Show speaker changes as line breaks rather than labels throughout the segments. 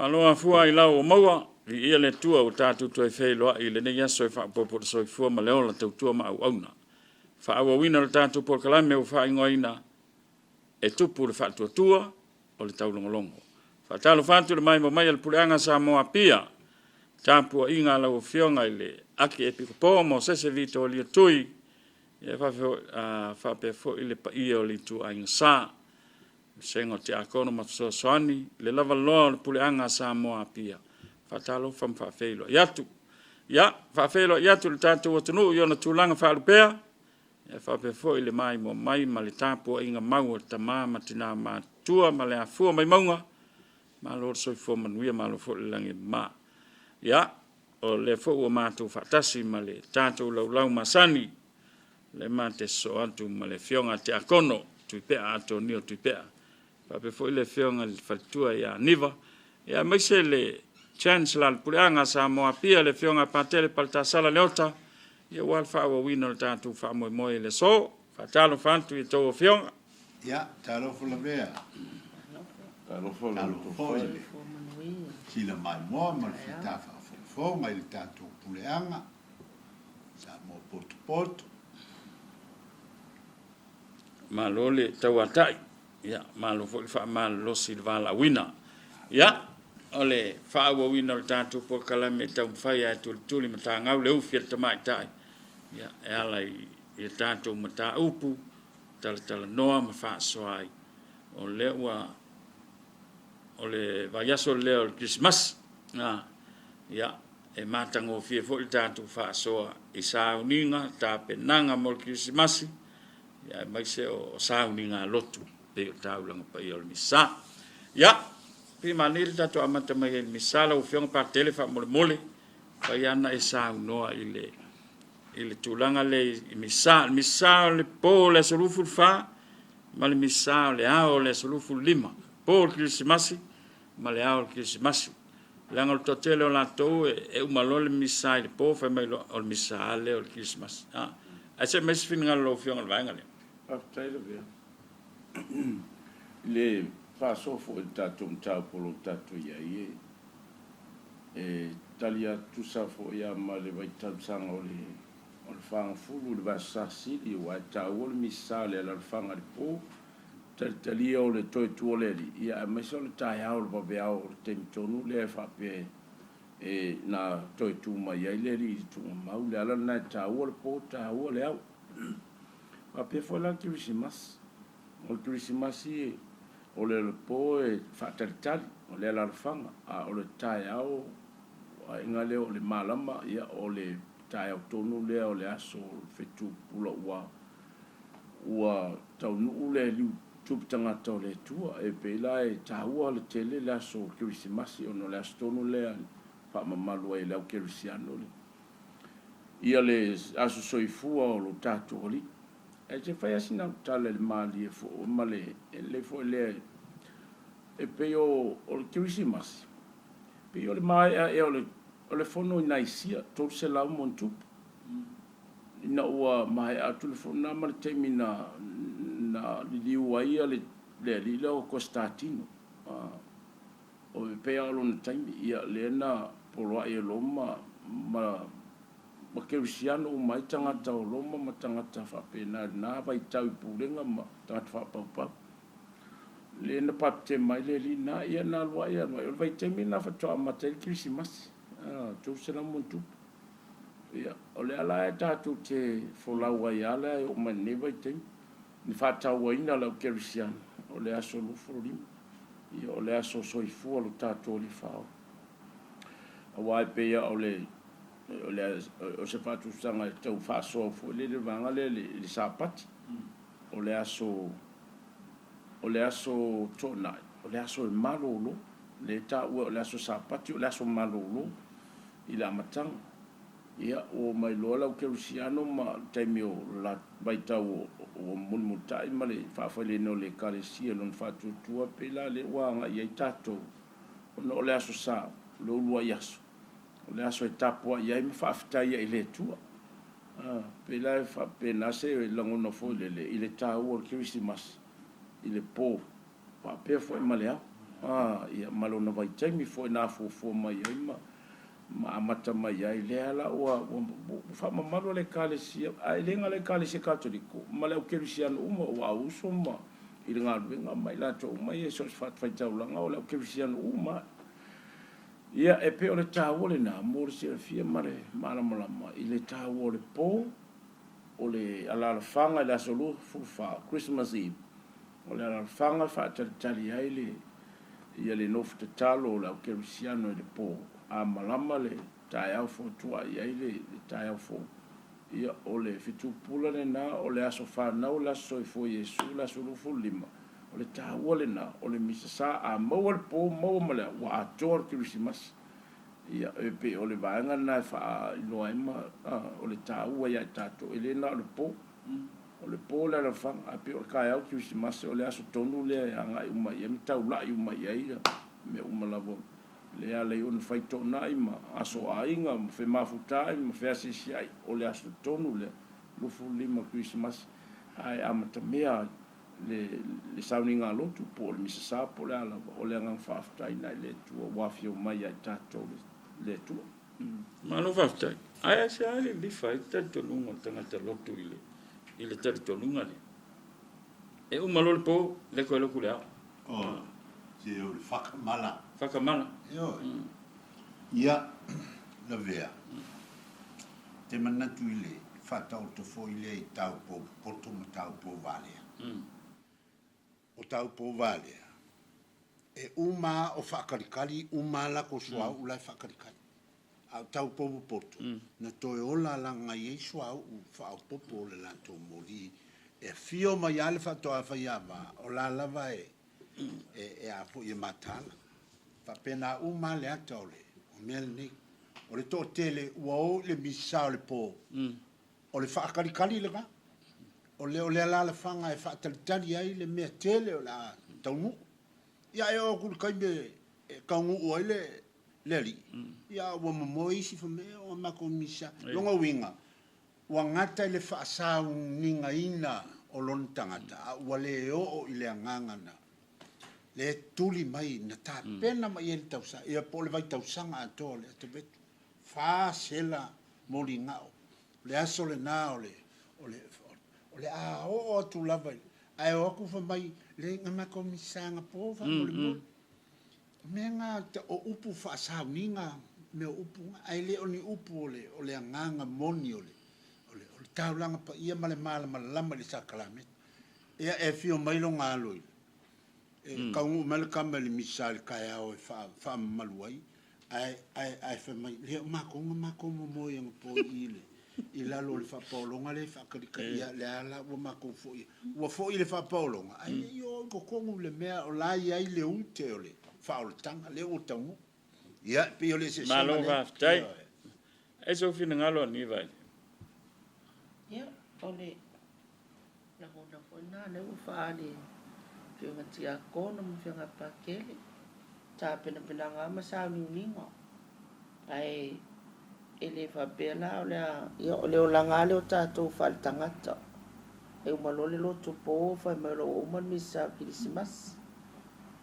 Maloa fua I lau o maua, I ia le tua o tātou toi whei loa I le nei aso I whaapopo le soi fua ma leola tau tua ma au auna. Whaawa wina le tātou por kalame o whaingoina e tupu le whaatua tua o le tau longolongo. Whaatalo whātu le mai mo mai al pureanga sa moa pia, tāpua inga lau o fionga I le aki e piko pō mo sese vito o lia tui, e whapea fo I le pa ia o li tu a inga saa, sengo te akono ma soani le lava loa le puleanga sa moa pia fatalo fam fa felo yatu ya fa felo yatu le tatu watunu yo na tulanga fa lupea e fa pe fo ile mai mo mai ma le tapo inga mau ta mama tina ma tua ma le afu mai maunga ma lo so fo manuia ma lo fo le langi ma ya o le fo o ma tu fatasi ma le tatu lau masani le mate so atu ma le fionga te akono tu pe ato ni o tu pe Pape foi le feonga le fatua ya niva ya maise le chance la puleanga sa moa pia le feonga patele palta sala leota ya wal fa wa wino tatu fa mo mo le so fa talo fantu I to feonga
ya talo fu la vea
talo fu
sila mai mo ma fita fa fo mai le tatu puleanga sa mo pot
malole tawatai ya malo fo fa malo silvala wina ya ole fa wa wina le tatu po kala me tau fai tu tuli mata ngau le ufi te mai tai ya ala I tatu mata upu tal noa ma fa soai ole wa ole va ya so le Christmas ya e mata ngo fi fo le tatu fa soa I sa uninga ta penanga mo Christmas ya mai se o sa uninga lotu pe tau langa pa I misa ya pi manil tatu amata mai il misa la u fiong pa telefa mole pa yana isa noa ile tulanga le misa le po le solufu fa ma le misa le ao le solufu lima po Christmas ma le ao Christmas langa to tele la to e u malole misa le po fa mai lo misa le o Christmas ase mes finga lo fiong vanga le
le fa so fo tatu mtau polo tatu ya ye talia tu sa fo ya ma le vai tau sanga o le fanga fulu le vasasi I wa tau le misale la fanga le po talia o le toi tu le ya me so le tai au le ba au le temtonu le fa pe na toi tu ma ya le ri tu ma u le ala na tau le po tau le au a pe fo la Christmas o Christmas o le po fataltali o le alfanga o le tai au inga le o le malama ia o le tai au tonu le o le aso fetu pula ua tau nu le liu tuptanga tau le tua e pe la e taua le tele le aso Christmas o no le aso tonu le fa mamalu ai le au Christiano le ia le aso soifua o lo tatu oli e te fai asina tale le mali e fo male le fo le e pe o Christmas pe o le mai e o le fono naisia to se la montu na ua mai atu le fono na mal termina na di uai le o Constantino o pe o lo time ia le na polo ai loma ma Cristiano mai tangata o loma ma tangata fa pena na vai tau pulenga ma tangata fa pa le na papte mai le lina ia na lwa ia vai temi na fa toa ma tel Christmas tu se la montu ia o le ala ta tu te fola wa ia la o ma ne vai temi ni fa tau ina la Cristiano o le aso lu frolim ia o le aso soifu lo tato li fa o wai pe ia o se fatu sanga tau fa so fo le vanga le sapati o le aso tona o le aso malolo le ta o le aso sapati o le aso malolo ila matang ia o mai lola o Cristiano ma temio la baita o mun mutai male fa fa le no le kalesia non fatu tua pela le wanga ia tato no le aso sa lo lua yaso le aso etapo ia me fa afta ia ile tua pela fa pena se longo no fo le ile ta o Christmas ile po pa pe fo malea ia malona vai taimi foi na fo mai ai ma amata mai ai le ala ua fa mamalo le kalesia ai le ngale kalesia katoliko ma le kerisiano uma ua uso ma i le ngaluenga mai la to mai e so fat fai taulanga o le kerisiano uma ia e pe o le tāua le nā mo le serafia ma le malamalama i le tāua o le po o le alalafanga i le asolu fufa Christmas Eve o le alalafanga faatalitali ai le ia le nofu tatalo o le aukerisiano i le po a malama le taeau fotua i ai le taeau fo ia o le fitupula lenā o le aso fanau le aso soifo Iesu le aso lufu lima o le tāua lenā o le misasā a maua le po maua ma le ua atoa le kirisimasi ia e pe o le vaenga na e whaailoa e ma o le tāua ia e tātou e lena o le po o le po le alafanga a pe o le kai au kirisimasi o le aso tonu le anga i umai e mi taula i umai ai me umalavo le a le on fai tona i ma aso ainga ma fe mafuta i ma fe asisi ai o le aso tonu le lufu lima kirisimasi ai amata mea le sauninga lotu po le misasa po le ala o le ngang fafutai nai le tua wafio mai ai tātou le tua.
Mano fafutai. Ai se ai li fai tatonunga tangata lotu i le tatonunga le. E umalo le po le koe loku le au.
Se o le whakamala.
Whakamala.
Ia, la vea. Te manatu i le, whatau to fo i le i tau po, poto ma tau po valea. O tau po valea. E uma o whakarikari, uma la ko sua ulai whakarikari. Au tau po poto. Na toe ola langa i sua u whao popo le lanto mori. E fio mai ale whatoa whaiava, o la lava e a po i matala. Fa pena uma le ata o mel ni. O le to tele ua o le misa o le po. O le whaakarikari le ka. O le ala le whanga e whaatalitari ai le mea tele o la taunu. Ia e o kuru kai me kaungu o le li. Ia ua mamoi isi whamea o mako misa. Longa winga. Ua ngata i le whaasau ninga ina o lon tangata. Ua le o i le angangana. Le tuli mai na tā pena mai e le tausa. Ia po le vai tausanga ato le ate betu. Wha sela mori ngao. Le aso le nā o le a o tu lava. Ai o aku mai le ngamako misanga po fa mori mori. Me ngā o upu wha asau ninga me o upu. Ai le oni upu o le anganga moni o le taulanga pa ia male lama le sakalame. Ia e fio mailo ngā loi. Kaungu mele kamele misal kaya o fa maluai ai fa mai le mako mo yang po ile ila lo le fa polonga le fa ka ia le ala o mako fo ile fa polonga ai yo ko kongu le mea o la ia ile ute ole fa o tanga le o tangu ia pe ole se
malo va tai eso fina ngalo ni vai
ia ole na hona le u fa le fianga tia kono mo fianga pakele ta pena nga masa ningo ai ele fa bela ole o langa le o tatou fal tangata e malole lo tupo fa melo o man misa Christmas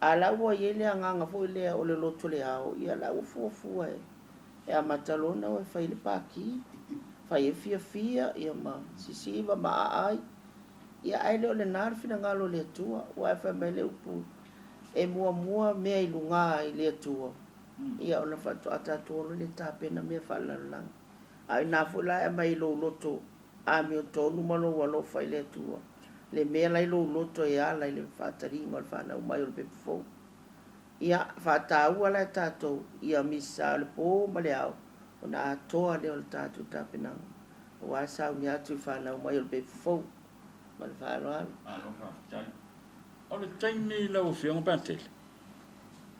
ala wo yele anga fo ile ole lo tole ao ia la o fu e a matalona o fa ile paki fa e fia ia ma sisiva ma ai ia ai le nar fina ngalo le tua wa fa mele upu e mua me ilunga i le tua ia ona fa to ata to le tapena me fa la ai na fula e mai lo loto a mi to no malo walo fa le tua le me la lo loto ia la le fa tari mal fa na mai o pe fo ia fa ta u la tato ia misa le po male au ona to le o tato tapena wa sa mi atu fa na mai o pe fo mal fa lo
o le taimi lau fiong patele.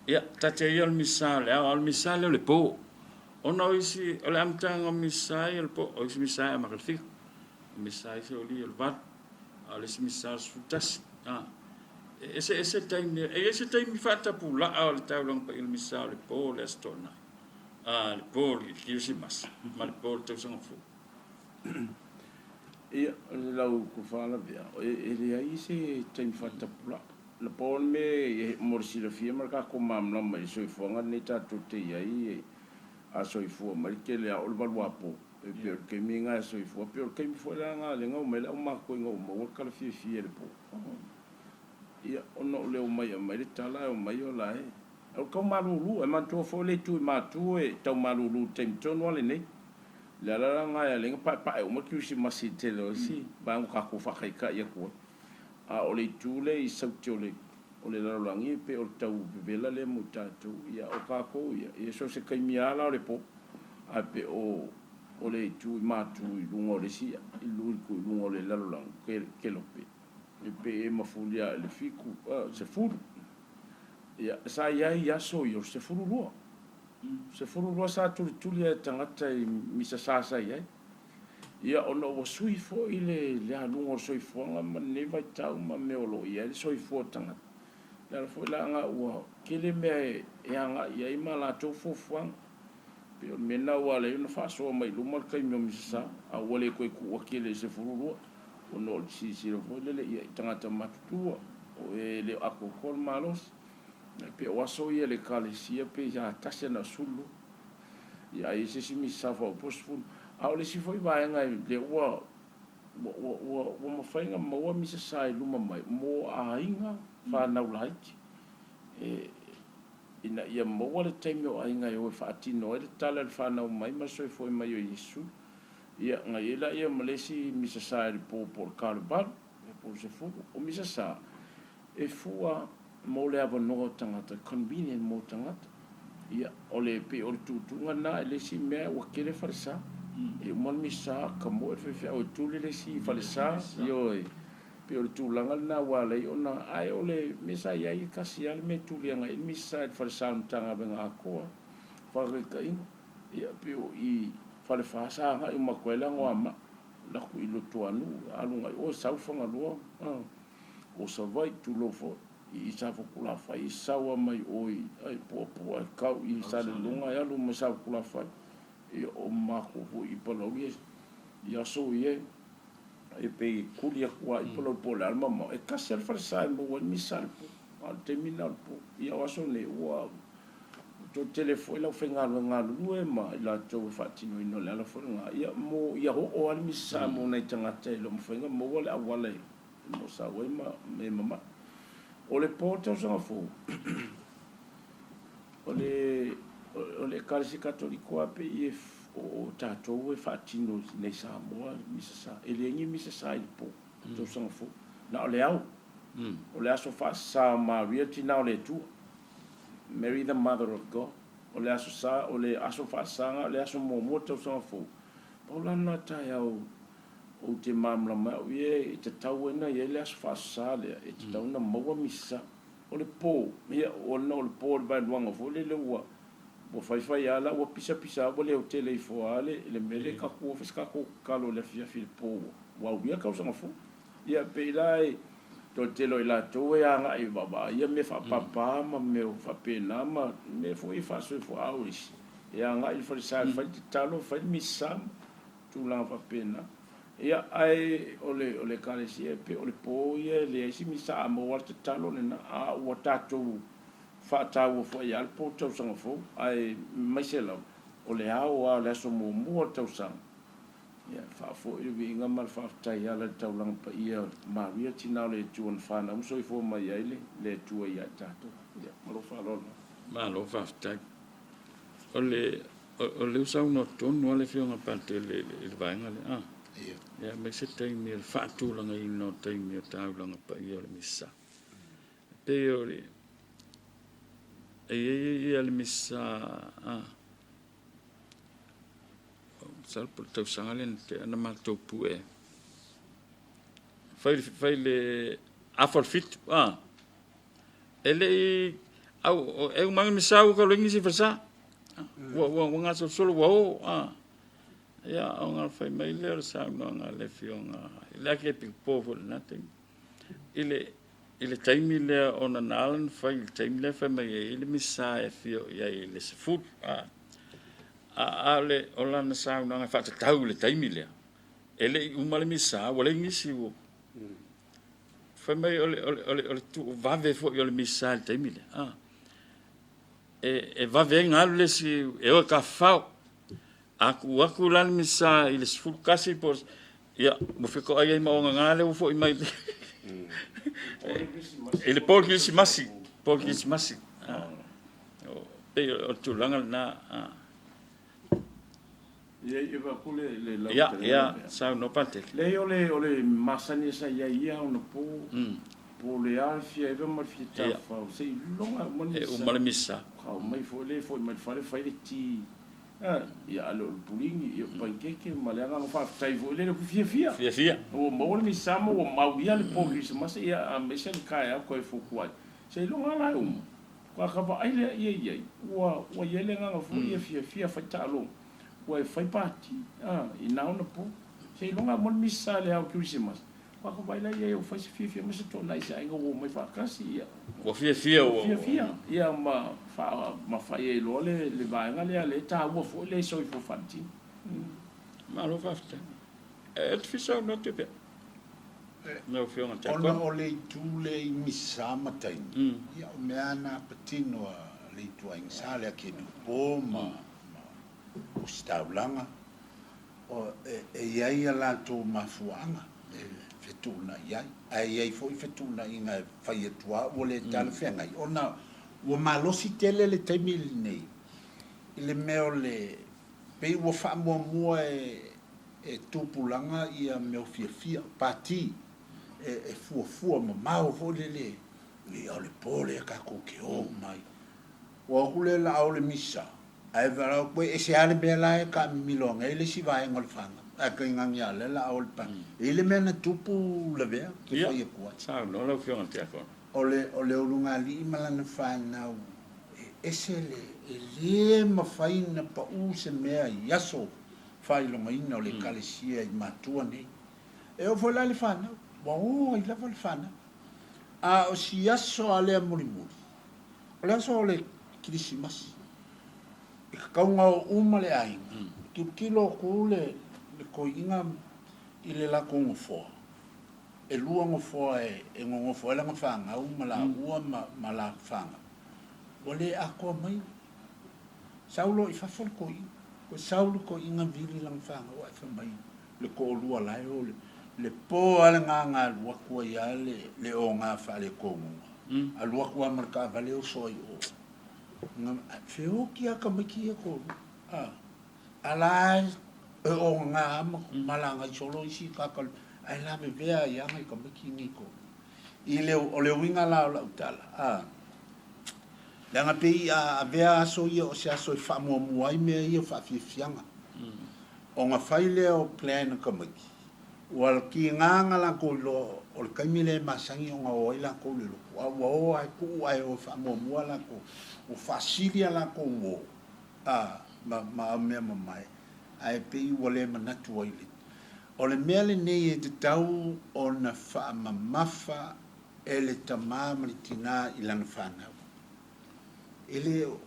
Ia, tate ia o le misale, o le misale o le po. Ona o isi, o le amtanga o misai o le po, o isi misai a makalfiko. O misai se o li o le vat, o le isi misai o sfutasi. Ese taimi fata pula o le taulang pa il misai o le po, le astona. Le po, le kirisimas, ma le po le tausanga fu.
Ia, le lau ko whala vea, e le ai se taimi whata pula. na pon me morsi le fia mar ka ko mam no mai so fonga ni ta tu te ai a so fu mar ke le o ba wapo e pe ke mi nga so fu pe ke mi fo la nga le nga me la ma ko nga mo ka le fia le po ia ono le o mai mai ta la o mai o la o ko malulu e man to fo le tu ma tu e tau malulu tem ton wale nei la la nga ya le pa pa o mo ki si ma si te lo si ba ka ko fa ka ia ko a o le tu le i sau te o le larangi pe o tau vela le mo tatu ia o ka ko ia so se kai mia la le po a pe o le tu ma tu i lungo le si i lungo lungo le larangi ke lo pe e pe e mafulia le fiku se furu ia sa ia so yo se furu lo sa tu le tangata i misa sa ia ono o sui fo ile le lungo sui fo ma ne vai tau ma me lo ia le sui fo tangata la fo la nga wa kele me nga ia ma la to fo fo pe me na wa le no fa so mai lu mal kai me misa a wale ko ku kele se furu lo ono si fo le ia tangata matu o le ako kol malos pe waso ia le kalesia pe ya tase na sulu ia ese si mi safo posful a le si foi vai nga le wa mo fainga mo mi se sai luma mai mo a inga fa na ulaiki ina ia mo le time o inga o fa tino e tala fa na mai ma so foi mai o Yesu ia nga ila ia malesi mi se sai por kalbar por se fu o mi se sa e fua mo le ava no tangata convenient mo tangata ia ole pe o tutunga na le si me o kele farsa e mo misa kamo e fe o tu le si farsa yo pe o tulanga na wala ona ai ole misa ia i kasi al me tu le nga misa farsa tanga benga ko fa ka ia pe o i fa sa nga i makwela ngwa la ku ilo tuanu alunga o sa fanga lo o sa vai tu lo fo i sa kula fai sawa mai oi ai po ka i sa le lunga ya lu mo sa kula fai e o ma ko i polo ia so ie e pe kulia kwa i polo polo alma mo e ka ser farsa mo wa mi sal al terminal po ia waso le wa to telefone la fenga nga lu e ma la to fatino no la fo nga ia mo ia o al mi sa mo na tanga te lo mo fenga mo wala wala mo sa we ma me mama o le porta sa fo o le kalisi katoliko ape e o tatou e fatino nei Samoa misa ele ngi misa i po to sa fo na o le au o le aso fa sa Maria tina o le tu Mary the mother of God o le aso sa o le aso fa sa o le aso mo to sa fo o la na ta ya o te mamla ma e te tau na ye le fa sale e te tau na mo misa o le po ia o no le po ba luanga fo le wa bo fai ala o pisa o le hotel e fo ale le mele ka ko fiska ko kalo le fia fil po wa u ia ka so fo ia pe lai to te lo ila to e anga e baba ia me fa papa ma me fa pena ma me fo i fa so fo auris ia anga il fa sa fa talo fa misa tu la fa pena ia ai ole kalesia pe ole po ia le si misa mo wa talo na a wa tatu fa tau fo ia po tau sanga fo ai maisela ole a le so mo tau sanga ia fa fo i vinga mal fa tai ala tau lang pa ia Maria tina le tuon fa na so fo mai ile le tu ia tatu ia mo fa lo
ma lo fa tai ole usa no ton no le fio nga parte le vainga le ia me se tai mi fa tu langa i no tai mi tau langa pa ia le misa pe ole e le misa sal por tau sangalen te ana ma to pu e fai le afal fit ele au e mang misa ko lo ngi si fa wa nga solo wa ia o nga fai mai le sa nga le fionga la ke pi povo nothing ile taimi le ona nalan fai taimi le fai mai ile misa e fio ia ile se food ale ola na sa nga fa tau le taimi le ele umale misa wala ngisi wo fa mai ole tu vave fo yo le misal te mile e vave ngalu le si e o ka fao aku lan misa ile sful kasi por ya mo fiko ai ma o ngale o fo i mai ele por que se masi e o tu langa na
ia kule le
ya sa no pate
le ole masani sa ia ona po le alfia eve mal fita fa sei longa moni
o mal misa
ka mai fo mai fare fai ti ia lo pulingi ia pankeke malanga fa tai vo le fia o mo le misa mo mau ia le po ki mas ia a mesen kai ko fo kwai sei longa la ka ba ai le ia wa ia le nga fo ia fia fa ta lo wa fai party ina ona po sei longa mo misa le au Christmas wa ko vai la ia o fai fia mas to nai sai ngo mai fa kasi ia
o fia
ia ma fai lo le vai nga le ta wo fo le so fo fanti
ma lo fasta et fisa no te pe no fio na te
ona o le tu le misa matai ia o mea na patino le tua insale ke no po ma o staulanga o ia la to mafuanga fetuna ai foi fetuna inga fai tua o le tal fenga ona o malosi tele le temil nei ile meo le pe o fa mo e tupulanga ia meo fia pati e fu ma o le ole pole ka ko ke o mai o hule la o le misa ai vera ko e se ale bela e ka milonga ile si vai ngol fanga a ka ngangia le la o pa ile mena tupu le vea ke fa ye ko
sa no lo fio na te ko
ole olunga li malana fa na ese le mafaina pa u se mea yaso fa lo mai no le kalesia i matua nei e o foi la le fana o i la fana a o si yaso ale muri ole so le Christmas ka nga o male ai ki kilo ko le ko inga ile la ko fo e lua ngo fo e ngo fo la ngafanga o mala ua mala fanga ole ako mai saulo i fa fol ko saulo ko inga vili lang fanga o fa mai le ko lua la o le po ala nga lua ko ya le o nga fa le ko a lua ko marka vale o so o nga feo ki aka maki ko ala o nga malanga solo isi ka ai la me vea ya mai ka maki ni ko ile o le winga la utala langa pe a vea so yo se so fa mo ai me yo fa fianga o nga faile o plan ka maki wal ki nga la ko lo o ka mile masangi o nga o ila ko lo o ai ku ai o fa mo la ko o fasilia la ko o ma mai ai pe wole manatu ile o le mele nei e te tau o na wha mafa e le tamama li tina i lana whanau. Ele o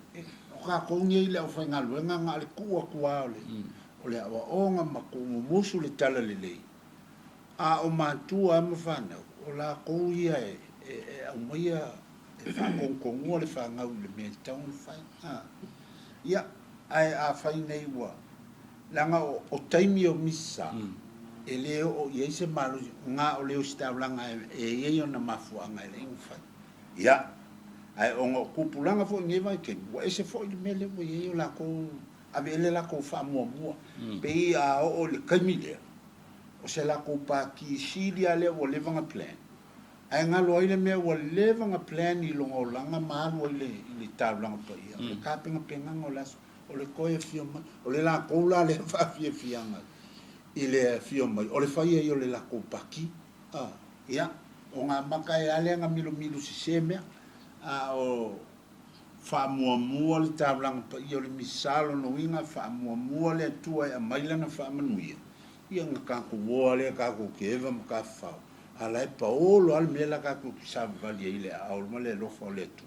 ka kongi ile o whainga luenga ngā le kua o le awa onga ma ko musu le tala le lei. A o mātua ama whanau o la kouia au maia e whakongkongua le whangau le mea tau le whainga. Ia ai a whainei wa langa o taimi o misa ele o ye se malo nga o le staulanga e ye ona mafuanga le infa ya ai o kupulanga fo ngeva ke wa ese fo le mele wo ye la ko avele la ko fa mo pe a o le kamile o se la ko pa ki sidia le o le vanga plan ai nga lo ile me o le vanga plan i lo langa ma o le taulanga pa ia le kapinga penga ngolas o le koe fioma o le la ko la le fa fianga ile fio mai o le fai e o le la kopaki ia o nga maka e ale nga milu si semea o fa mua le tablang pa i o le misalo no inga fa mua le tua e maila na fa manuia ia nga kako woa le kako keva maka fao ala e paolo al mela kako kisabu vali e ile a olma le lofa o le tu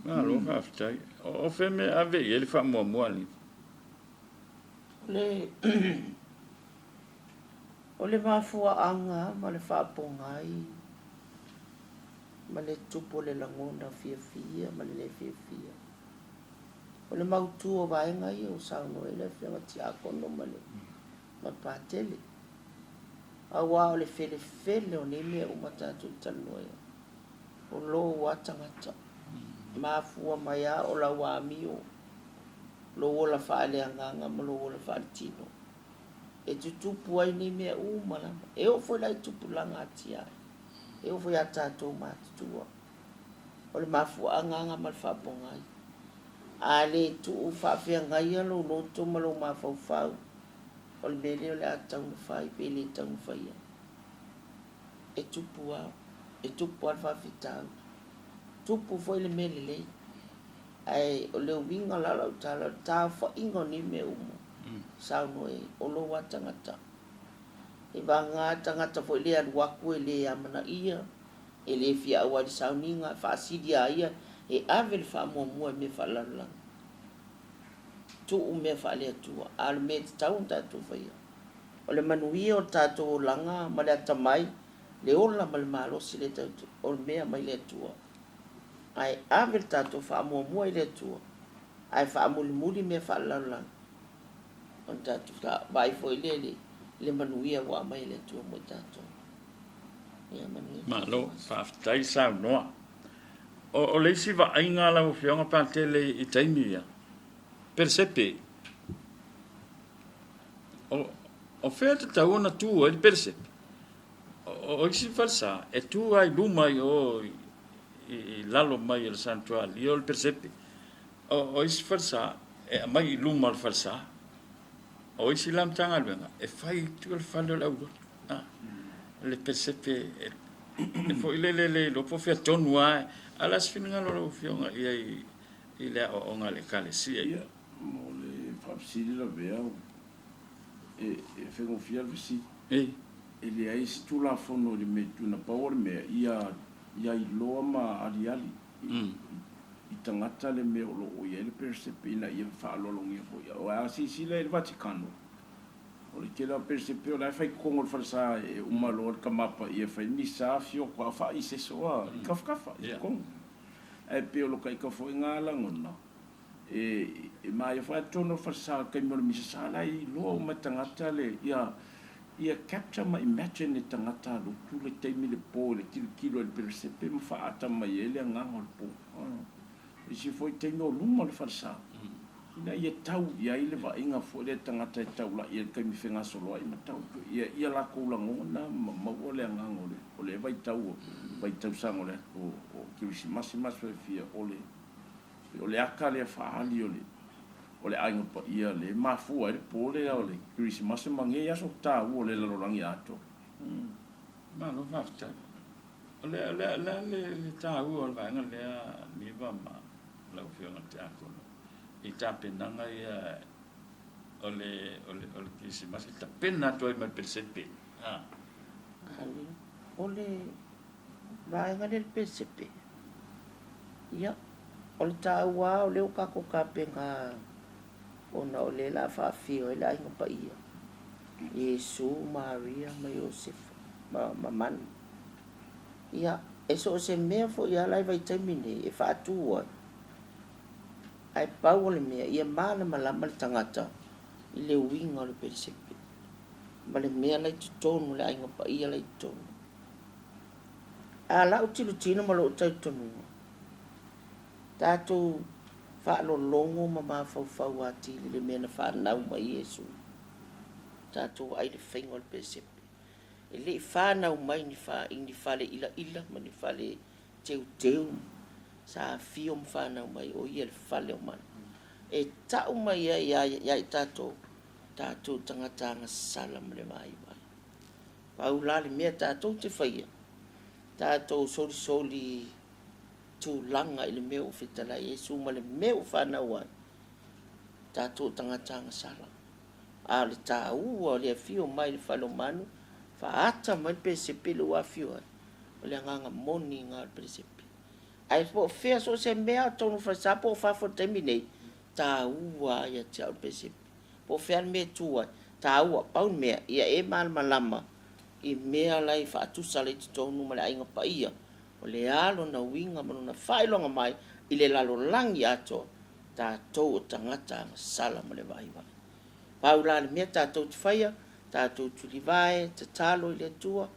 lo haftai o feme ave ele fa mua li
o le mafua anga ma le whaapongai ma le tupu le langona fia ma le fia o le mautu o vaenga ia o sauno e le whianga ti akono ma le ma pātele awa o le fele o ne mea o matatu tanua ia o lo watangata mafua mai a o la wami o lo wola faale anganga ma lo wola faale tino e tutupu ai ni mea malama e o foi lai tupu langa atia e o foi a tātou mātutua o le mafua anganga ma le whapongai a le tu u whawhia ngai alo lo to ma lo mawhauwhau o le mele o le a taunu whai pe le taunu whai e tupu au e tupu al whawhitau tupu foi le mele lei ai o le winga la la tala ta fa ingo ni me umo sa no e o lo watangata e banga tangata foi le al waku le amana ia e le fia wa di sauninga fa sidia ia e avel fa mo me fa la la tu u me fa le tu al me taun ta tu fa ia o le manuia o ta to langa ma le tamai le ola mal malo si le ta o me mai le tu ai avel tato fa mo i le tua ai fa muli me fa la la on tato ka vai foi le manuia wa mai le tua mo tato ia manuia
malo fa tai sa no o le si va ainga la o fiona pa tele i taimia percepe o feta ta ona tu e percepe o si falsa e tu ai luma o i lalo mai il santuario io il percepi o is falsa e mai luma al falsa o is lam tanga benga e fai tu il fallo la le percepi e poi le lo po fia tonua ala sfinga lo fionga i le o ngale kale sia
ia mo le fapsili la vea e fe confia visi e le ai stu la fono di metu na power me ia i loa ma ariali i tangata le mea o loo ia le percepi na ia whaalolongi o a si le Vaticano o le kela percepi o lai whai kongo le whalasa e umaloa le kamapa ia whai nisa fio kua wha i se soa i kafkafa i kongo e pe o loka i kafo i ngā langona e mai o whai tono whalasa kai mora misa sa lai loa o matangata le ia capture ma imagine e tangata lo tu le teimi le po le kilo le percepe ma fa ata mai ele nganga le po e si foi teimi o luma le falsa ina ia tau ia ile va inga fo le tangata tau la ia kai mi fenga solo ai ma tau ia la ko la ngona ma o le nganga o le vai tau sango le o kirisi mas fia o le aka le fa ali o le ainga pa ia le mafua le pole o le Christmas mangi ya so ta o le lorangi ato
ma lo fafta le ta o le vanga le ni va ma la fiona ta ko i ta penanga ia o le Christmas ta penna to ma percepi
o le vanga del percepi ia o le ta wa o le ka ko ka penga ona o le la fa fio la inga pa ia Yesu Maria ma Joseph ma man ia eso se me fo ia lai vai termine e fa tu ai pau le me ia mana malama tangata i le winga le percepi ma le me lai tonu le inga pa ia lai tonu ala utilu tino ma lo tai tonu tato fa lo longo ma fa ati le mena fa na ma Yesu tato ai le fingo le percepi e le fa na mai ni fa le ila ma ni fa le teu sa fio fa na mai o ia le fa le man e ta mai ya tato tangata salam le mai paula le me tato te faia tato soli tu langa ile meu fitala Yesu ma le meu fana wa tato tangata sala ale ta u le fio mai le falo manu fa ata mai percepi lo afio le nganga moni nga percepi ai po fea so se mea tonu fa sapo fa fo termine ta u ya ta percepi po fea me tu ta u pa me ia e mal malama i mea lai fa tu sale tonu ma le ainga pa ia o le alo na winga manu na whailonga mai i le lalolangi ato tātou o tangata sala ma le vaiva. Paula le mea tātou te whaia, tātou tuli vai, te talo i le tua,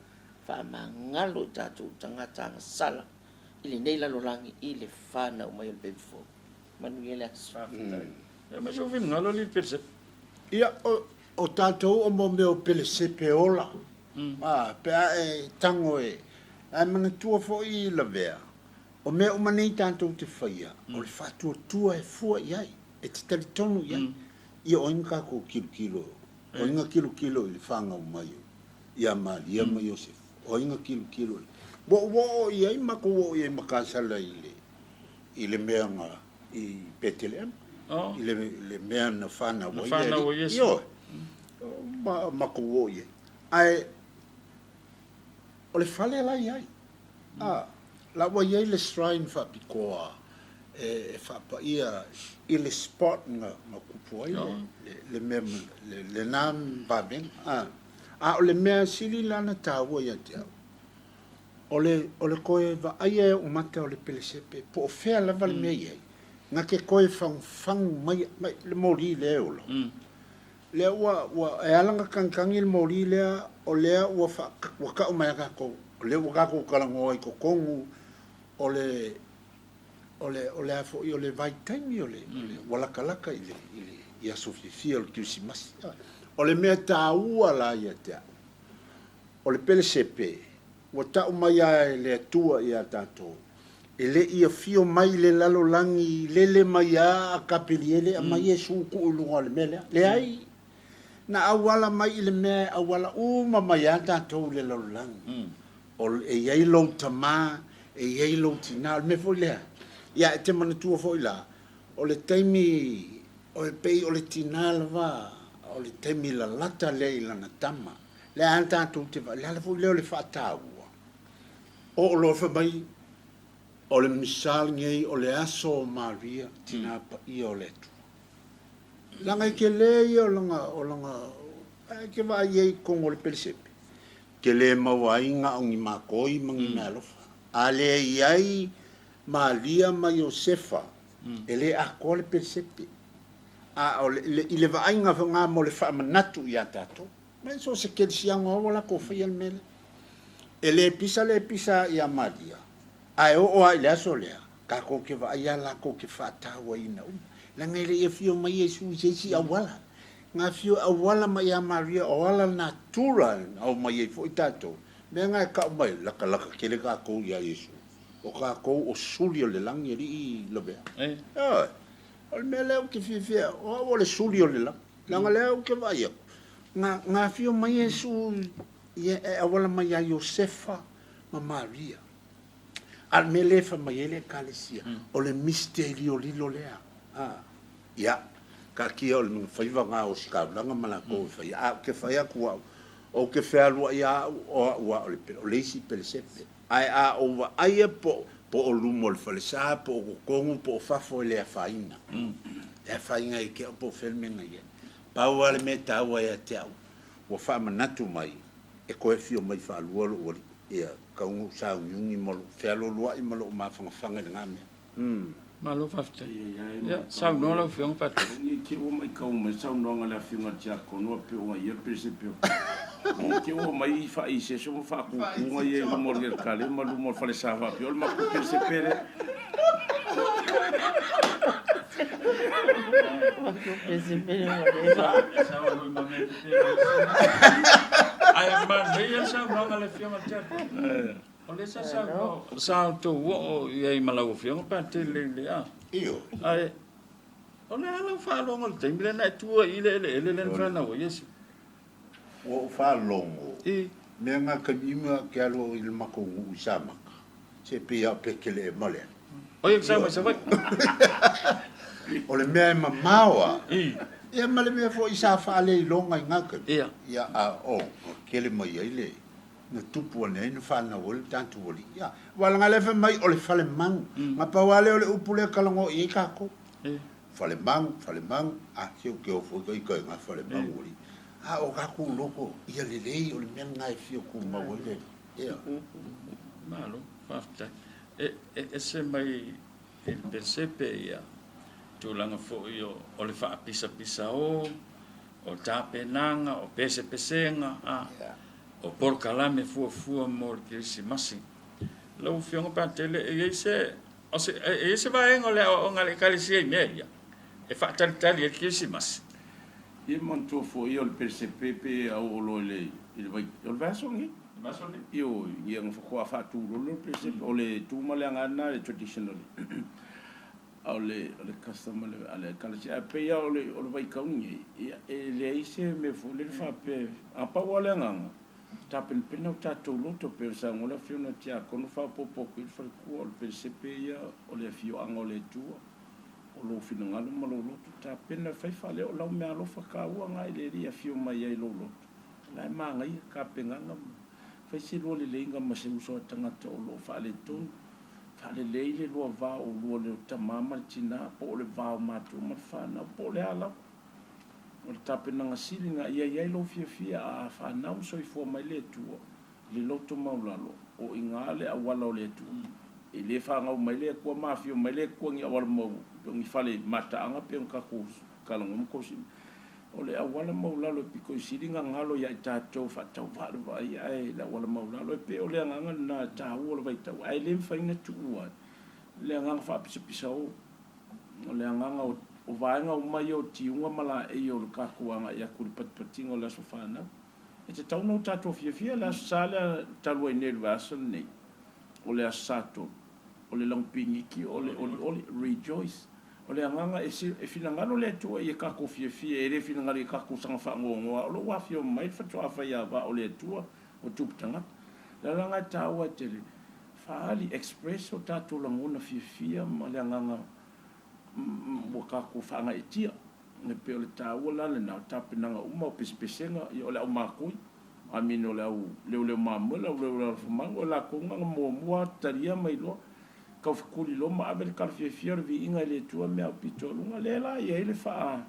whaamangalo tātou tangata sala i le nei lalolangi i le whana o mai o le baby folk. Manu i le asfafitai.
Ma so vin ngalo li perse.
Ia o tātou o mo meo pele sepe ola. Pea e tango e. Ai mana tua fo i la vea. O mea o manei tātou te whaia. O le whatua tua e fua iai. E te tali tonu iai. Ia o inga kako kilo. O inga kilo i le whanga o mai. Ia mali, ia mai Iosef. O inga kilo. Wo iai mako wo iai makasala i le mea nga i Bethlehem. I le mea na whana wo iai.
Whana wo Yesu.
Io. Mako wo iai. Ai, o le whale la iai. La wa iai le shrine whapikoa. E whapa ia i le spot nga kupua i le mea, le nam babeng. O le mea sili lana tāua ia te au. O le koe va aia o mata o le pelesepe. Po o whea lava le mea iai. Nga ke koe whang mai le mori lea ola. Lea ua e alanga kankangi le mori lea o lea ua ka o mai kako. O lea ua kako kalangoa i kokongu o le afo i o le vaitaimi o le walakalaka i asofifia o le kiusimasi. O le mea tāua la ia te au. O le pelesepe ua tau mai a le atua i a tātou. E le ia fio mai le lalolangi lele mai a kapeliele a mai e suku ulunga le mele. Le ai, na awala mai le mea awala uma mai a tātou le lalolangi. O e iei lau tamā, e iei lau tina, me foi lea. Ia e te manatua foi la, o le taimi, o le pei o le tina lava, o le taimi la lata le i lana tama. Le a tātou te va, le ala foi leo le whaataua. O lo fa mai, o le misal ngei o le aso o Maria tina pa i o le tu. Langa ke le i o langa ke va iei kongo le pelesepe. Ke le mawainga o ngi makoi mangi mea lofa. A le iai Maria ma Iosefa e le ako le pelesepe. I le vainga ngā mo le whaamanatu i a tātou. Men so se ke sianga o la ko whai al mele. E le pisa i a Maria. Ai o ai le aso lea. Ka ko ke va ia la ko ke whaataua ina uma. La ngai le e fio mai Yesu si awala. Ngā fio awala mai a Maria o ala natural au mai e fo i tātou. Mea ngai ka mai laka kele ka kou ia Yesu. O ka kou o suli o le langi e li i lobea. O le mea leo ke fia o le suli o le langi. Langa leo ke va ia. Ngā fio mai Yesu e awala mai a Iosefa ma Maria. Al me le fa mai ele kalesia o le misteri o lilo lea. Ia, ka kia o le whaiva ngā o sikabulanga mana kou whai. Ke whai aku au. O ke whealua ia o leisi pelesepe. Ai o wa aia po o lumo le whalesa, po o kongu, po o whafo e lea whaina. Lea whainga i ke o po whelmenga ia. Pau ale me tāua ia te au. Wa whaamanatu mai, e koe fio mai whaalua lo ori. Ia, kaungu sa ungi molo, whealo lua i molo o mawhangawhanga le ngā mea.
Malo fafta. Ya, sau no la fiong pat.
Ni ke o mai kau mai sau no ngala fiong tia kono pe o ia prinsipe. Ke o mai fa i se so fa ku ngo ye mo morger kale ma lu mo fa le sa fa pe o ma ku prinsipe.
Ai ma veia sau no ngala fiong tia. Ole sa to wo ye malau fiong pa te le a.
Io.
Ai. Ole ala fa lo ngol te mile na tu ile fa na wo Yesu.
O fa longo.
E
Me nga ka ima ke alo il mako usama. Se pia pekele mole.
o ye sa ma sa vai.
O le mea mamawa.
E
Ia male mea fo isa fa le longa ngaka.
ia.
Ia kele mai ile. Na tupu nei no fa na wol tantu woli ya wala ngale fa mai ole fale mang ma pa wale ole upule kalango i ka ko fale mang a ke o fo ko i nga fale mang woli o ka ku loko ia le ole men ngai fio ku ma wole ya
Malo. Fafta. E se mai il persepe ia tulanga fo io o le fa pisa o tapenanga o pesenga o porkalame fu mo Krismasi. Lau fionga pa tele e se vai ngole o ngale kalisia meia. E fa tali Krismasi.
Ia mantua fo ia o le persepepe au o le vasongi. Io yang fo fa tu lo persepe o le tu malanga le traditional. Ole customer ale kalisia pe ia o le vai kaungi e le ise me fo le fa pe apa wala nganga. Tapen pena tato loto per sa ngola fiona tia kono fa popo il fa ku o persepe ia o le fio angole tua. O lo fina ngalo malo loto ta pena fai fale o lau me alo whaka ua ngai le ria fio mai ai lo loto. Lai maa ngai ka penganga fai si lua le leinga ma se uso tangata o lo fale tonu. Fale leile lua vā o lua le tamama le tina po o le vā o mātua ma whana po le ala. O le ta pena ngasili nga ia lo fia a whanau so i fua mai le tua. Le loto maulalo o ingale a wala o le tua. E le whangau mai le kua mafio mai le kua ngi awala mau ngi fale mataanga pe un kakus kalangum kosi o le awala mau lalo piko siringa ngalo ya tatou fatau valu vai ai la wala mau lalo pe o le nganga na tau o vai tau ai le faina tuua le nganga fa pisa o le nganga o vaenga o mai o tiunga mala e o kakuanga ya kul patpatinga la sofana e te tau no tatou fia la sala talu e nel vason nei o le asato o le lampingiki o le rejoice o le anganga e finangalo le tua i kako fia e le finangalo i kako sanga whangongoa o lo wafio mai fatua whaia wa o le tua o tuputanga la langa taua tele whaali express o tatou langona fia ma le anganga o kako whanga e tia ne pe o le taua la le nao tapinanga uma o pespesenga i o le au makui amino le au leo mamula o leo fumango la konga mo taria mai lo ka fukuli lo ma abel kal fia vi inga le tua me apito lunga le la ia ile fa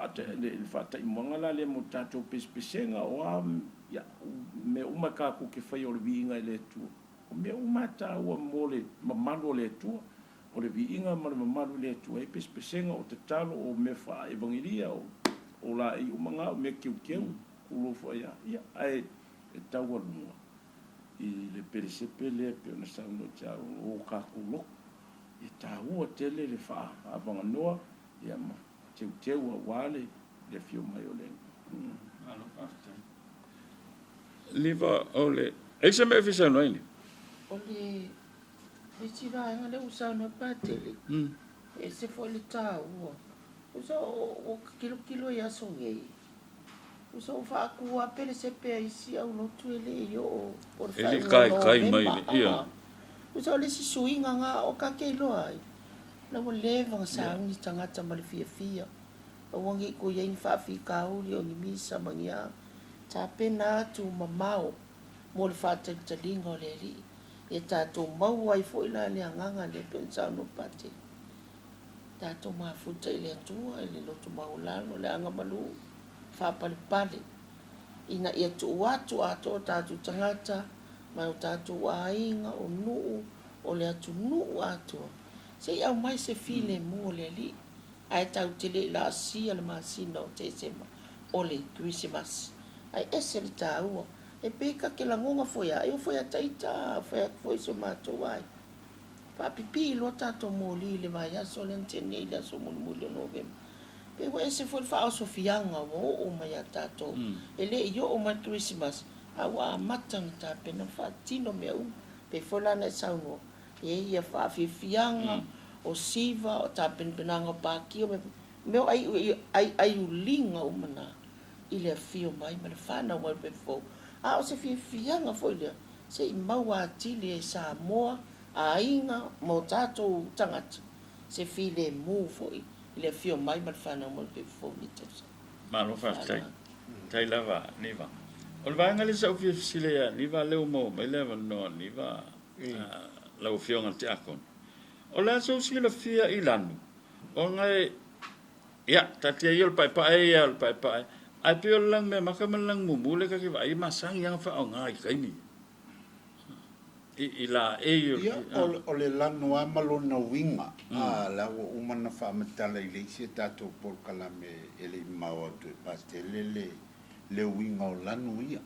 ta imonga la le mutato pespesenga o ya me uma ka ku ke fa yo vi inga le tua me uma ta o mole mamalo le tua o le vi inga ma mamalo le tua e pespesenga o te talo o me fa evangelia o la i umanga me kiu ulo fo ia ai e taua lunga i le persepe le pe ona sauno tau o kakulo i taua tele le fa avanga noa ia ma teu a wale le fio mai o le
Liva ole e me fisa no ini
O le tira nga le usau na patele. E se fo le tau. Usa o kilo ia songei. Usa o fa ku a pele se pe isi au no tuele yo por fa.
Ele kai mai ia.
Usa le si suinga nga o ka ke lo ai. Na mo leva sa ni tangata mal fia. O wangi ko ia in fa fi ka o ni misa mangia. Ta pena tu mamao. Mo le fa te lingo le ri. E tatou mau ai fo ila le anganga le pensa no pate. Tatou mafuta ile atua ile loto maulano le anga malu fa pale ina ia tu watu ato tatou tangata mai tatou ainga o nuu o le atu nuu ato se au mai se file mo le li ai tau tele la sia le masina o te sema o le Christmas ai ese le tau e peka ke la ngonga foia e foia taita foi so mato vai pa pipi lo tato moli le vai aso le tene le so mo november pe wo ese foi fa so fianga o mai tato ele yo o mai Christmas awa matang ta pena fa tino meu pe fola na sauno e ia fa fianga o siva o ta penanga pa ki o meu ai ulinga o mana ile fio mai ma fa na wa pe fo o se fianga foi le se maua tili sa moa a inga mo tatou tangata se file mu foi le fio mai ma fana mo pe fo ni tesa
ma lo fa tai lava ni va o va ngale sa fi sile ya ni va le mo me le no ni va la o fio ngal akon o la so sile fia ilanu o ngai ya tatia yol pai ai pio lang me maka lang mumule ka ki vai masang yang fa ngai kai ni ila
ia o le lano a malona winga la o umana whaamatala i leisi tātou Paul Kalame e le maua tu e pastele le winga o lano ia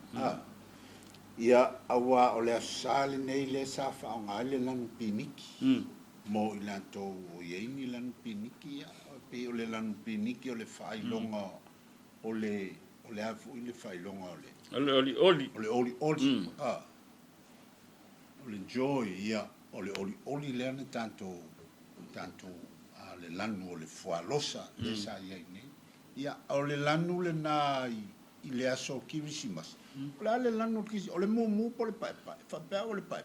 ia awa o le asale nei le sa whaonga le lano piniki mo i lantou o ieini lano piniki ia pe o le lano piniki o le whailonga o le afu i le whailonga o le oli o le joy ia o le oli le ana tanto le lanu o le fualosa le sa ia nei ia o le lanu le na i le aso kirisimas o le lanu o le mumu po le pai fa pe o le pai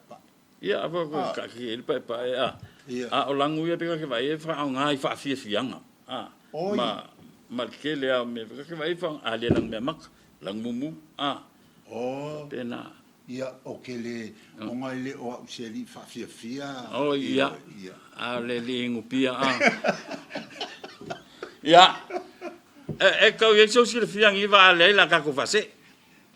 ia apa ka ki le pai o langu ia pe ka vai fa ngai fa fianga ma ke le me ka vai fa ale lang me mak lang mumu pena
ia o ke le o ngai le o useli fa fia
ia ale lingu pia ia e ka ye so si le fiang i va le la ka ko fase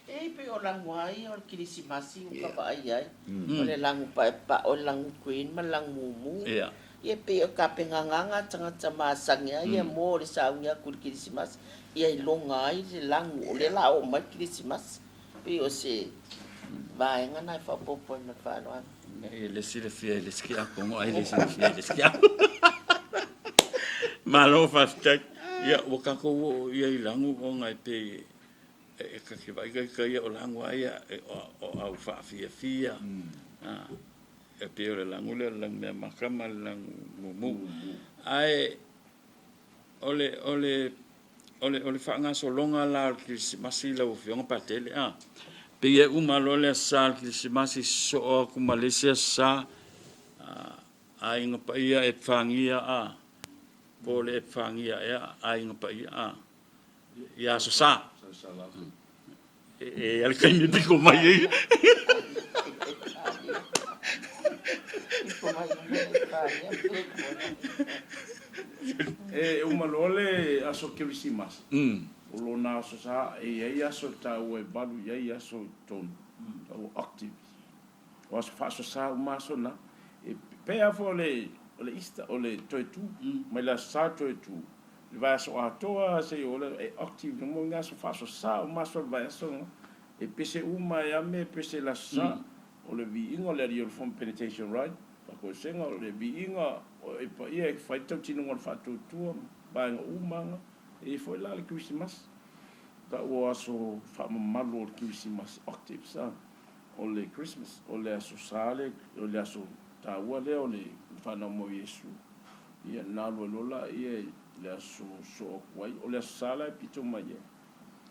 pe o langu ai o kirisimasi o ka vai ai o le langu pa o langu queen ma langu mumu ia pe o ka penganga tanga tama sangia ia mo le saunga ku kirisimas ia longa ai le langu o le la o ma kirisimas pe o se vai ngana fa popo na fa no
le si le fie le skia ko ai le si le fie le skia malo fa stek ia o ka ko ia i langu o ngai pe e ka ki vai ka ia o langu ai o au fa fia e pe o langu le lang me makama lang mumu ai ole fa nga so longa la ki masila o fiong patele pe ye umalo le sal ki simasi so ku Malaysia sa ai nga pa ia e fangia po le fangia ai nga pa ia so sa al kan di ko mai
umalo le aso kirisimas o lona so sa e aso tau e balu e aso ton o active was fa so sa uma so na e pe a fo le ista o le toitu mai la sa toitu le va so atoa se o le active no nga so fa so sa uma so va so e pese uma e me pese la sa o le vi ingo le rio from penetration right pa ko senga o le vi ingo e pa ia fa tino ngol fa tu ba uma e foi lá le Christmas da o aso fa malo le Christmas active sa o le Christmas o le aso sale o le aso ta o le fa no mo Yesu ia na lo la ia le aso so wai o le sala pito mai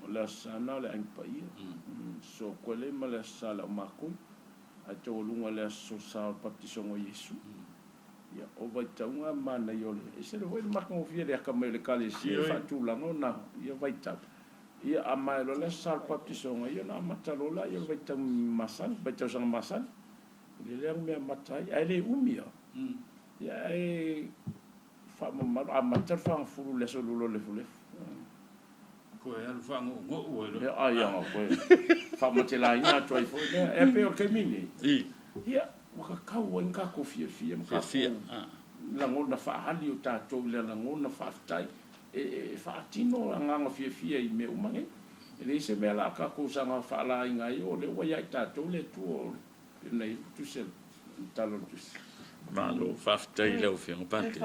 o le sana le ang pa ia so ko le ma le sala ma ko a to lunga le aso sa baptiso mo Yesu ia o vai taunga mana iole e se le maka mo fia le ka me le kale si fa tu la no na ia vai tap ia ama lo le sal baptiso ia na mata lo la ia vai tam masan vai tam sang masan le me mata ai le umia ia e fa mo amata fa furu le so lo le fule
ko e al fa ngo
ia ia ko fa mo te la ina to fo e pe o ke mini ia waka kau en ka ko fia la ngona fa hali o tatou le la ngona fa tai e fa tino nga fia i me umange le se me la ka ko sanga fa la inga yo le wa ya tatou le tu nei tu se talo tu
malo fa tai le o fia pate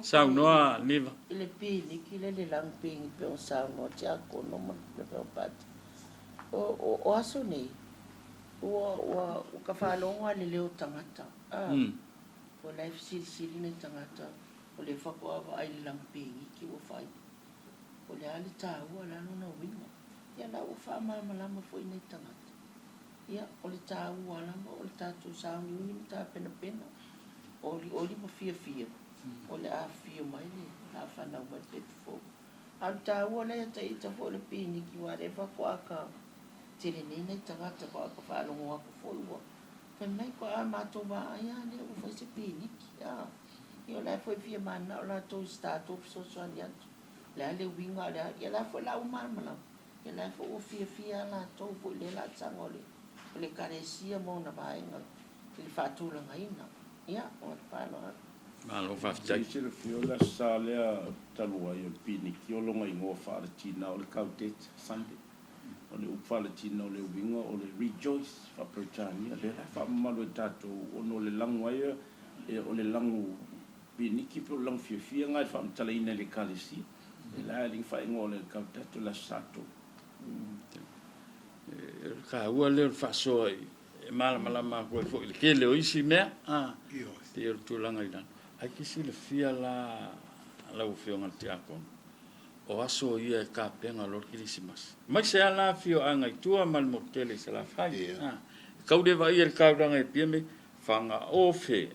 sa no niva
ile pi ni ki le lang ping pe o sa no tia ko no ma le pe pat o aso nei o ka whalonga le leo tangata. O life siri nei tangata. O le whakoawa ai le lampengi ki o whai. O le ali tāua la no na winga. Ia la o whaamama lama fwoi nei tangata. Ia o le tāua lama o le tātou sauni uni mi tā pena pena. O li ma fia. O le a fia mai le. La whanau mai petu fo. Au tāua le ta ita fo le pini ki wa le whakoaka. Tele nei tangata ko ka whalongo ako wholua. Ka mai ko a mātou wa aia ne o whai se pēniki. Io lai foi fia mana o la tō start off so soani atu. Le ale winga le ia lai foi la umana. Ia lai foi o fia la tō foi le la tanga o le karesia mo na vaenga. le whaatūlangaina. Ia, o te whaeloa.
Malo whaftai.
Se le fiola sa lea talua i o pini ki o longa i ngō whaaratina o le Kautete Sunday. O le upwhaaratina o le uwinga o le Rejoice Whapretania. Le rai whamamalu e tātou ono le langu aia e o le langu pini ki pe o langu fiafia ngai whaamtalaina le kalesi. E lai ling whaingo o le Kautete la sato.
Ka ua leo whasoa i malama koe fo i ke leo isi mea.
Io.
Te ero tūlanga i dana. Ai kisi le fia la whionga te akon. O aso ia e ka penga lor kirisimas. Mai se ala fio anga i tua mal motele se la fai. Kaudeva ia le kauranga e piame whanga ofe.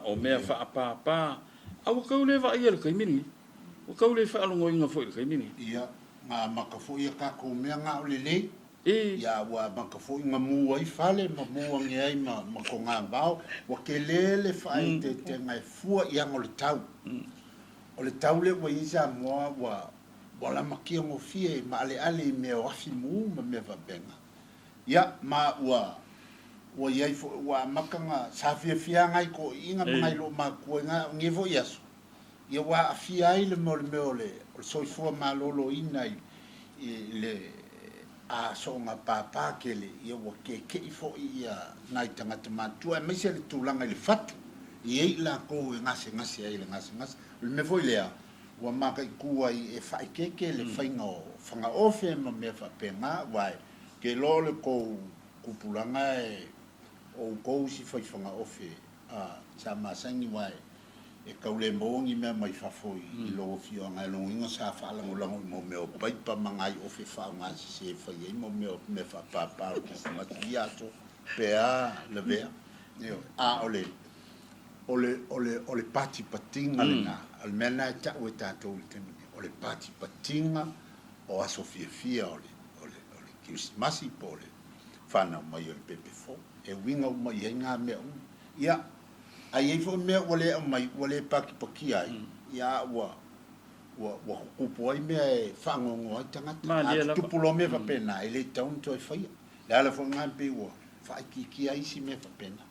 O mea whaapapa. Au kauleva ia le kaimini. O kaule whaalongo inga fo i le kaimini.
Ia, ngā makafo ia kako mea ngā o le lei.
E.
Ia wa makafo inga mua i fale, ma mua nge ai ma ko ngā bao. Wa ke lele whae te ngai fua i anga o le tau. O le tau le wa isa moa wa la makia ngo fie ma ale ale me o afi mu ma me va benga. Ia, ma wa iai fo wa makanga sa fia ngai ko inga ngai lo ma ko nga ngevo yaso. Ia wa afi ai le mo le soifua ma lolo ina i le a songa papa kele ia wa ke fo ia nai tangata matua mai se le tulanga le fatu i la ko ngase ai le ngase le me foi lea wa maka ku ai e fai ke le fainga fanga ofe ma me fa pena vai ke lo le ko kupulanga e o ko si fai fanga ofe a chama sangi vai e kaule mongi me mai fa foi i lo fio nga lo inga sa fa la mo me o pai pa mangai o fe fa nga se fa ye mo me fa pa ko ma tiato pe a le vea io ole pati patinga na al mena ta o ta to o le pati patinga o a sofia ole Christmas pole fa na mai o pepe fo e winga o mai nga me ia ai fo me wale paki ai ya wa kupu ai me fango ai tanga tu pulo me fa pena ele taun to fa ya la fo ngampe wa fa ki ai si me fa pena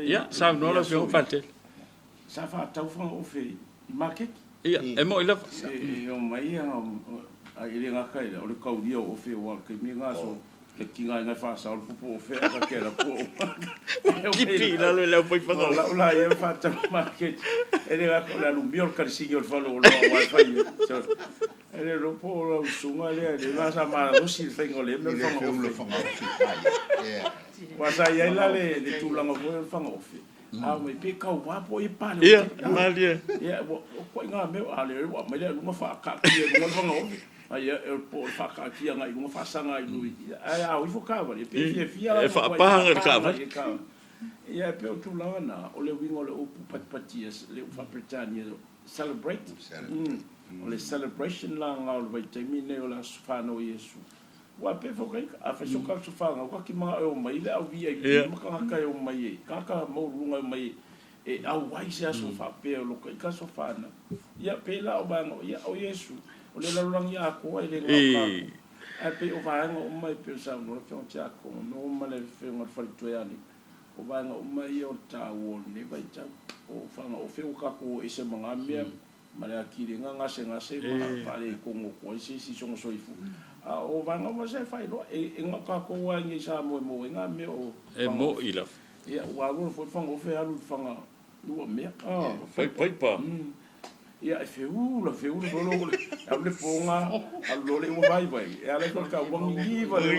ya sa no la fio fate
sa fa tau fa o fe market
ia e mo ila
o mai ai le nga kai o le kaudia o fe wa ke mi nga so le kinga nga fa sa o pupo o fe ka ke la po
ki pila le poi fa
la ia fa ta market ele ga ko la lumio ka si yo fa lo wa fa ele lo po lo sunga le la sa ma no si fengo le me fa wa sa ia la le tu la ngo fa ngo fe a me pe ka wa po i pa
ia malia
ia ko nga me ale wa me le lu fa ka ki ngo fa ngo ai e po fa ka ki nga i ngo fa sanga i lui ai a i fo ka va le pe fia
e fa pa nga ka va
ia pe o tu la na o le wingo le upu patias le fa Britannia celebrate o le celebration la nga o le termine o la sufano Yesu wa pe fo ka a fa so ka sufanga wa ki ma o mai le au vi ai ma ka o mai ka mo lunga mai e au wai se so fa pe o lo ka so fa na ia pe la o ba no ia o Yesu o le lalang ia ko ai le ngaka a pe o va ngo mai pe sa no fo tia ko no ma le fe ngo fa to ya ni o va ngo mai o ta wo ni vai ta o fa ngo fe o ka ko e se manga me ma le akiri nga se ma fa le ko ngo ko si so so ifu a o va ngo se fa no e ngo ka ko wa ni sa mo nga me o
e mo ila
ia wa go fo fa ngo fe alu fa nga no me
pai pa
ia fe la lo le ponga al lo le vai e ale ko ka wang ngi va le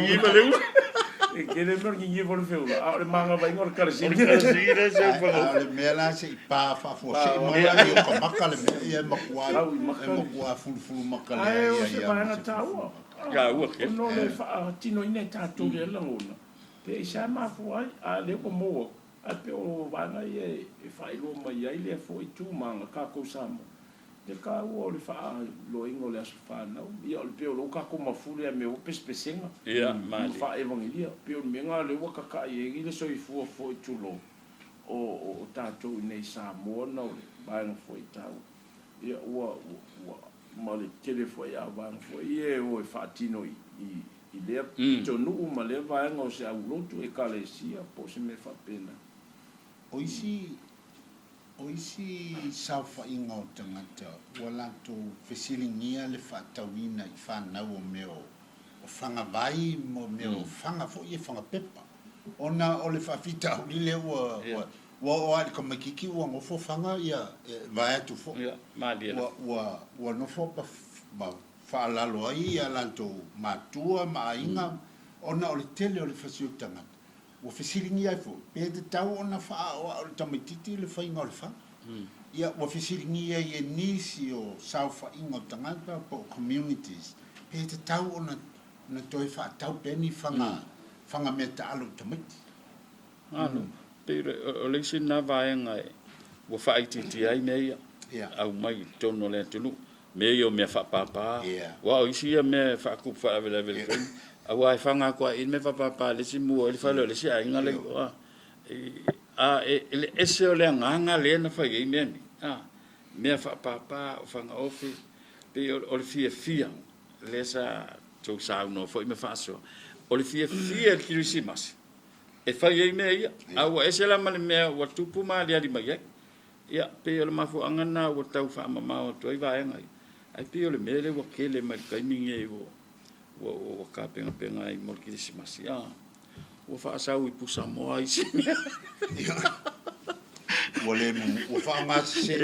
e ke le mer ngi va le fe a le manga vai ngor kar si
se pa le mela se pa fa fo se mo ya ko makale me ia makwa fu makale
ia ia va na tau
ga u ke
no le fa tino ine ta to le la ngona pe sa ma fu ai a le ko mo a pe o va na e fa lo mai ai le fo i tu manga ka ko samo te ka o le fa lo ingo le fa na ia o pe o lo ka ko mafule me o pespesenga
ia ma
fa evangelia pe o menga le wa ka e le so i fu fo tu lo o ta to nei sa mo no ba no fo i tau ia wa ma le telefo ia ba no fo ia o fa tino i i lea tonuu ma lea vaega o se aulotu e kalesia po se me faapena
o isi saufaʻiga o tagata ua latou fesiligia le faatauina i fanau o mea o fagavai mo mea o faga foʻi e fagapepa ona o le faafitaulile ua o ale kamaikiki ua gofo faga ia vae atu foʻi ua nofo ma faalalo ai ia latou matua ma aiga ona o le tele o le fasio tagata ua fesiligia ai foʻi pe tatau ona faaoa o le tamaitiiti le faiga o le faga ia ua fesiligia ai e nisi o saufaʻiga o tagata po communities pe tatau ona toe faatau peni faga mea taalo i tamaiti
pe o le sina vaenga ua faaitiiti ai mea ia au mai tono le tunu me yo me fa papa wa isi ya me fa ku fa vele awa fanga ko in me fa papa le si mu le fa le si ai ngale ele ese o le nganga le na fa ye me fa papa fanga ofi pe o le fia le sa to sa no fo me fa so o le fia ki si mas e fa ye me awa ese la mal me wa tupu ma le di mai ya pe o le mafu angana o tau fa mama o toi va ngai ai pe o le mele wa kele mai kai minge o ka penga ai mo ki si mas ya o fa sa u pusa mo ai si
wole mo o fa ma si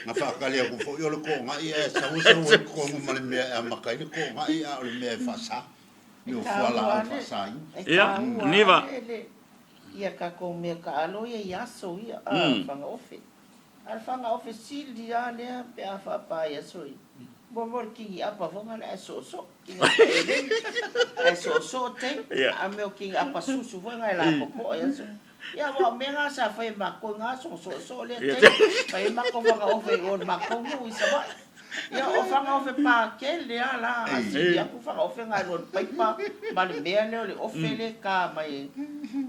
na
fa ka le ko fo yo le ko ngai e sa o ko mo mal me a ma kai ko ngai a le me fa sa yo fa la fa sa
ya ni va
ia ka ko me ka alo ia so ia fanga ofe al fanga ofe sil dia le pe a fa pa ia so bo ki apa fonga le so ki e so te a me ki apa su fonga la ko ia so ia wa me nga sa fa ma ko nga so le te fa ma ko fanga ofe on ma ko mu isa ba ia o fanga ofe pa ke le ala asi ia ku fanga ofe nga no pa ma le me le ofe le ka mai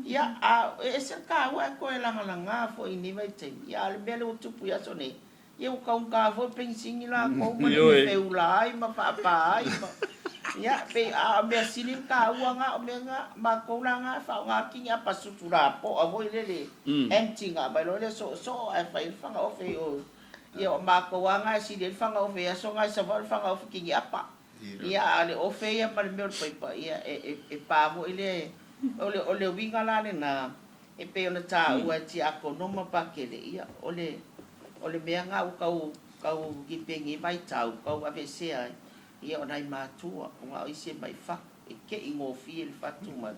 ia a ese ka wa ko la nga fo ini vai te ia le bele o tupu ia so ne ia o ka fo pensing la ko ma le fe ulai ma pa ai ia pe a me silin ka wa nga me nga ma ko la nga fa nga ki ia pa sutura po a vo le empty nga ba lo le so a fa fanga ofe o ia ma ko wa nga si le fanga ofe ia so nga sa va fanga ofe ki ia pa ia ale ofe ia ma le me pa ia e pa vo ile ole winga la na e pe ona ta ua ti ako no ma pakele ia ole mea nga kau ki pengi mai tau kau ave se ai ia ona i matua nga isi mai fa e ke ingo fi el fatu man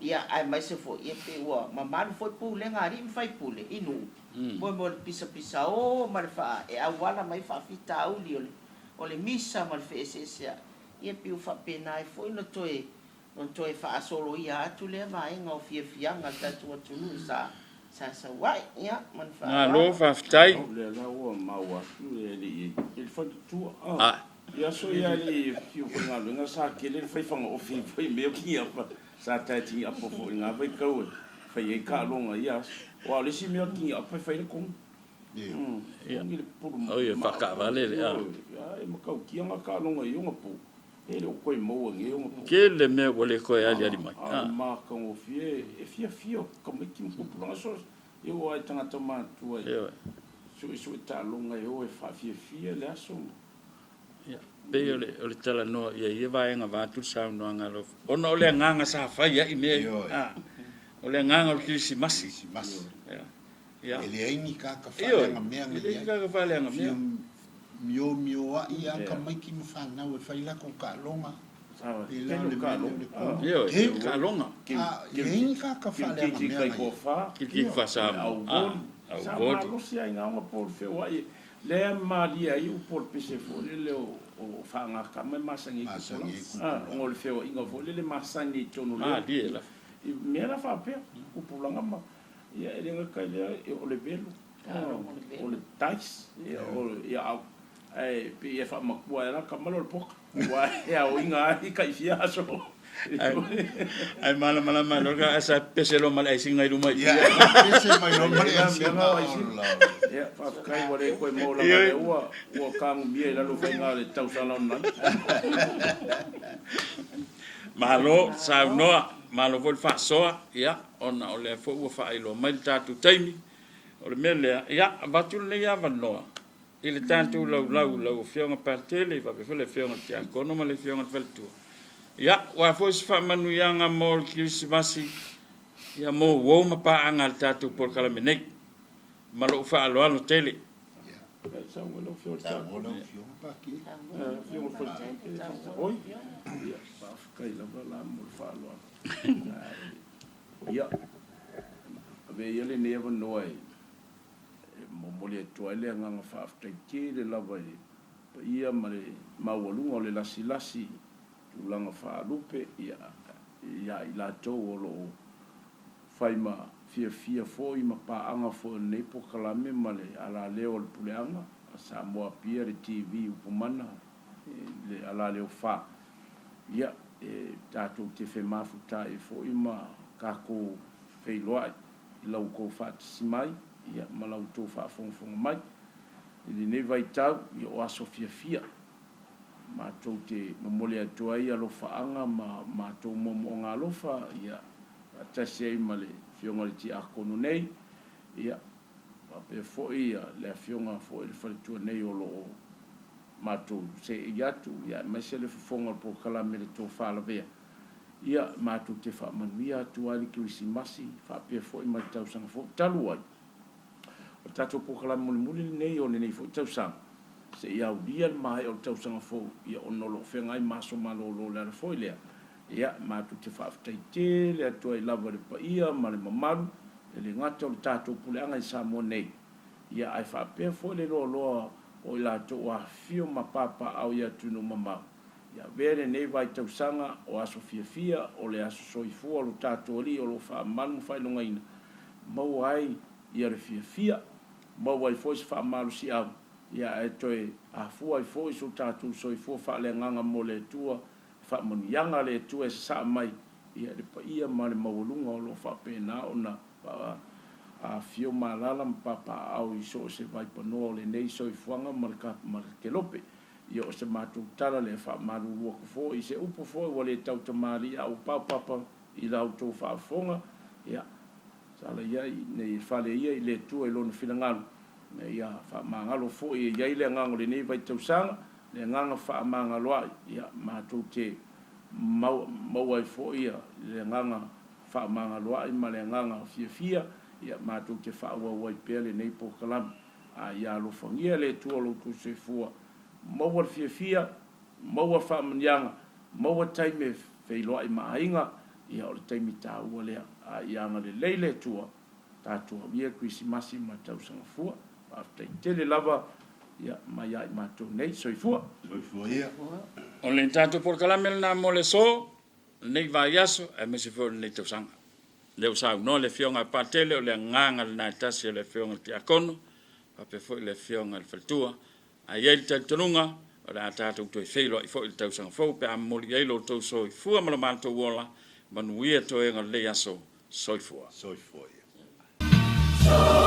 ia ai mai se fo ia pe ua mama fo pu le nga ri fai pule inu mo pisa o mal fa e awala mai fa fita uli ole misa mal fe se ia pe fa pena e fo no toe non toi fa solo ia tu le mai nga fia nga tu sa wai ia man fa
na lo fa ftai
le la o ma wa tu le il faut tu ia so ia le fiu nga lo nga sa ke le fa fanga o fi me ki apa sa ta ti apa fo nga vai ka o fa ye ka lo nga ia wa le si me ki apa fa le kom
ia o ia fa ka vale ia
e ma ka ki nga ka lo nga yo nga pu ele o koi mo nge o
ke le me wole ko ali mai
ma ka o fie e fio como que um pouco so eu ai tanga toma tu ai so ta longa eu e fa fie le aso
ya be ole tala no ia vai nga va tu sa no nga lo ona ole nga sa fa ia i me ole nga o ki masi
ya ele ai ni ka fa nga me
ele ka fa le nga me
mio a ia ka mai ki mo fa na o fa ila ko ka longa
ila le ka longa
ka longa
ele ka fa le nga me
ki fa sa
au bol si ai nga por fe wai le maria i por pese fo le o fa nga ka me masangi ko ngol fe o inga fo le masangi tono le
di la
me la fa pe o pulanga ma ia ele nga ka le o le belo o le tais ia ai pe fa ma ko era ka malo pok wa ya o inga i ka fia so
ai mala ka asa peselo mal ai singa i rumai
ya pese mai no mai ai singa
Ya, whakakai wale koe mōla ngare ua kāngu mia I lalo whainga le tau salona.
Malo, sa noa, malo vol fa soa, ia, ona o le fo ua fa ilo mai tatu taimi. O le mele, ia, batu le ia vanoa. I le tatu lau fionga partele, va pe fele fionga te akono ma le fionga te veltua. Ia, wa fo si fa manu ianga mo le Krismasi, ia mo uo ma pa anga le tatu por kalamenei. Malo fa alo tele.
Sa ngolo fio
Ta ngolo fio paki.
Fio fo oi. Ya, whakakai la mo whaaloa. Ya. Ave ele ne eva noi. Mo mole to ele nganga whaftai ke le lava ia mare mawalunga o le lasi tulanga whaalupe ia I la tau o lo whaima fia fo I ma paanga fo nei po kalame male ala leo le puleanga sa moa pia le TV upumana le ala leo fa ia tatou te fe mafuta fo I ma kako feiloa I lau ko fa simai ia malau to fa fonga mai I nei vai tau I o aso fia ma tau te mamole atua I alo faanga ma tau momo ngā lofa ia atasi ai male fionga le ti akono nei ia pe fo ia le fionga fo le faletua nei o lo matou se iatu ia mese le fonga po kala me le to fala vea ia matou te fa manuia tu ali Krismasi fa pe fo I ma tau sanga fo talu ai o tatou po kala muli nei o nei fo tau sanga se ia udia mai o tau sanga fo ia ono lo fenga I maso malo le fo ile ia matou te whaafitai te le atua I lava le paia ma le mamalu le ngata o le tātou puleanga I Samoa nei ia ai whaapea fo le loa o I lātou a fio ma papa au ia tunu mamau ia vere nei vai tausanga o aso fia o le aso soifua o lo tātou li o lo whaamanu whailonga ina mau ai ia le fia mau ai fo I whaamalu si au ia e toe a fua I fo I so tātou soifua whaale nganga mo le tua whaamanianga le tua sa mai ia le paia ma le mawalunga o lo whapena o na a fio malala papa au I so se vai panoa le nei soifuanga ma le kelope ia o se mātou tala le whaamaru ku fo I se upo fo I wale tau tamari au papa I lau tō whaafonga ia sala ia nei whale ia I le tua I lona whilangalu ia whaamangalo fo I ia le ngango le nei vai tausanga le nganga whaamangaloa ia mātou te mau ai fo ia le nganga whaamangaloa I ma le nganga fia ia mātou te whaua wai pele nei po kalam a ia lo whangia le tua lo tu se fua maua fia maua whaamanianga maua taime wheiloa I maainga ia o le taimi tāua lea a ianga le leile tua tātua ia Krismasi ma tausanga fua after tele lava ia mai ai mātou nei soifua
ia.
O le tātou por kalame na mo le so, nei vai aso, e me se fo nei tausanga. Le usau no le fionga patele o le nganga le naitasi o le fionga ti akono, pa pe fo le fionga le faltua, a iei te tununga, o le tātou toi feilo I fo le tausanga fo, pe a moli ei lo tau soifua ma le mātou wola, manuia to e ngā le aso soifua.
Soifua ia.